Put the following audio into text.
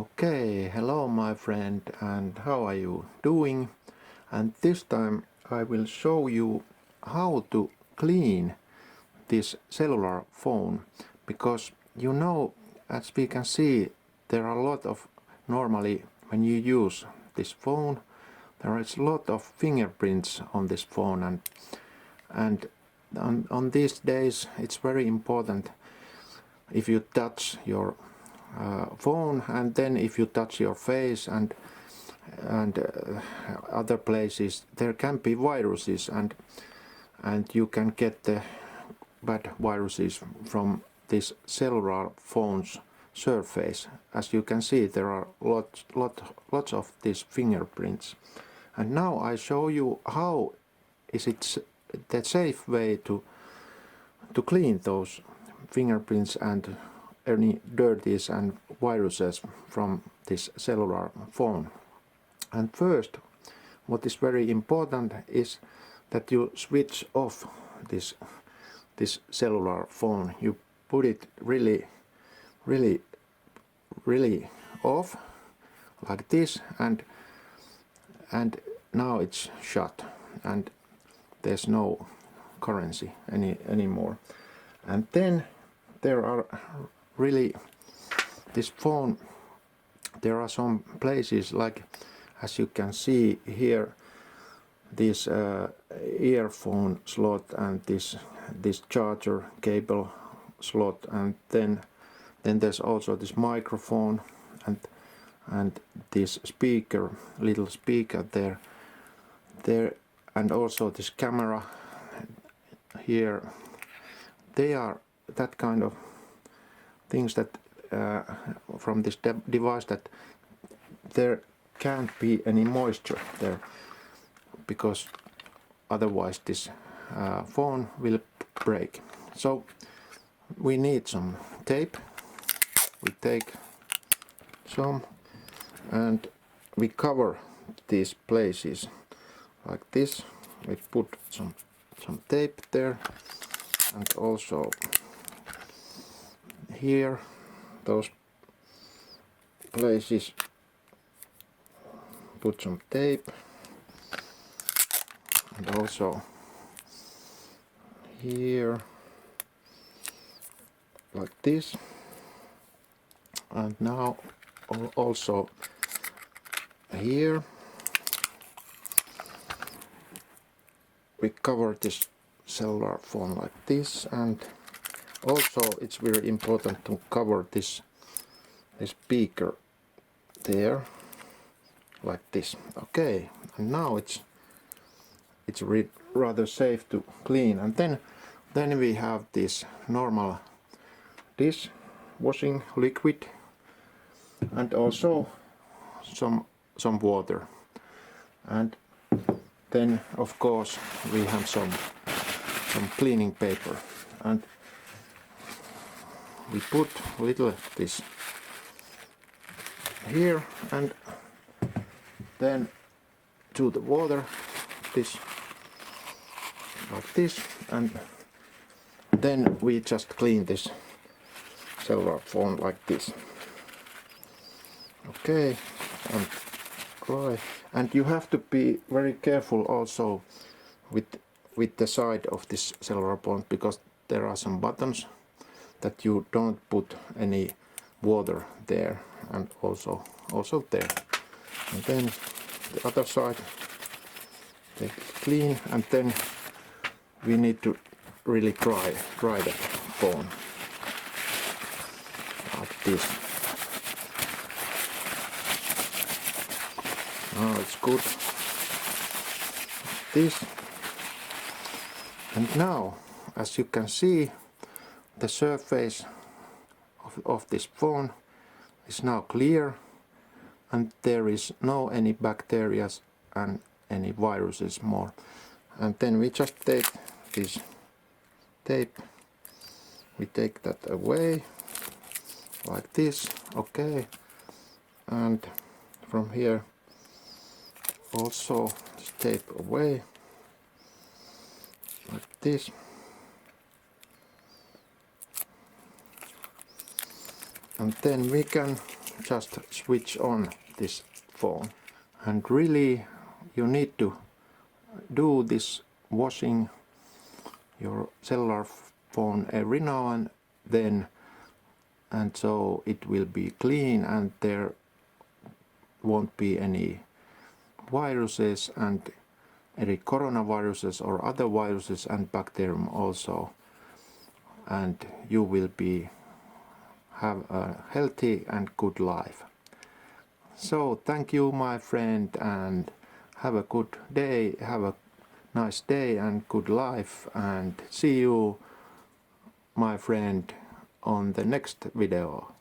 Okay, hello my friend, and how are you doing? And this time I will show you how to clean this cellular phone, because you know, as we can see, there are a lot of, normally when you use this phone, there is a lot of fingerprints on this phone, and on these days it's very important if you touch your phone, and then if you touch your face and other places, there can be viruses, and you can get the bad viruses from this cellular phone's surface. As you can see, there are lots of these fingerprints, and now I show you how is it the safe way to clean those fingerprints and any dirties and viruses from this cellular phone. And first, what is very important is that you switch off this cellular phone. You put it really off like this, and now it's shut and there's no currency anymore. And then there are really, this phone, there are some places, like as you can see here, this earphone slot and this charger cable slot, and then there's also this microphone and this speaker, little speaker there, and also this camera here. They are that kind of things that from this device, that there can't be any moisture there, because otherwise this phone will break. So we need some tape. We take some and we cover these places like this. We put some tape there, and also here, those places, put some tape, and also here like this, and now also here we cover this cellular phone like this. And also it's very important to cover this speaker there like this. Okay, and now it's rather safe to clean. And then we have this normal dishwashing liquid, and also some water, and then of course we have some cleaning paper, and we put a little this here, and then to the water, this like this, and then we just clean this cellular phone like this. Okay, and dry. And you have to be very careful also with the side of this cellular phone, because there are some buttons that you don't put any water there, and also there. And then the other side, take it clean, and then we need to really dry the phone like this. Now it's good like this. And now, as you can see, the surface of this phone is now clear, and there is no any bacteria and any viruses more. And then we just take this tape, we take that away like this. Okay, and from here also this tape away like this. And then we can just switch on this phone. And really you need to do this washing your cellular phone every now and then, and so it will be clean and there won't be any viruses and any coronaviruses or other viruses and bacterium also, and you will be have a healthy and good life. So thank you my friend, and have a good day, have a nice day and good life, and see you my friend on the next video.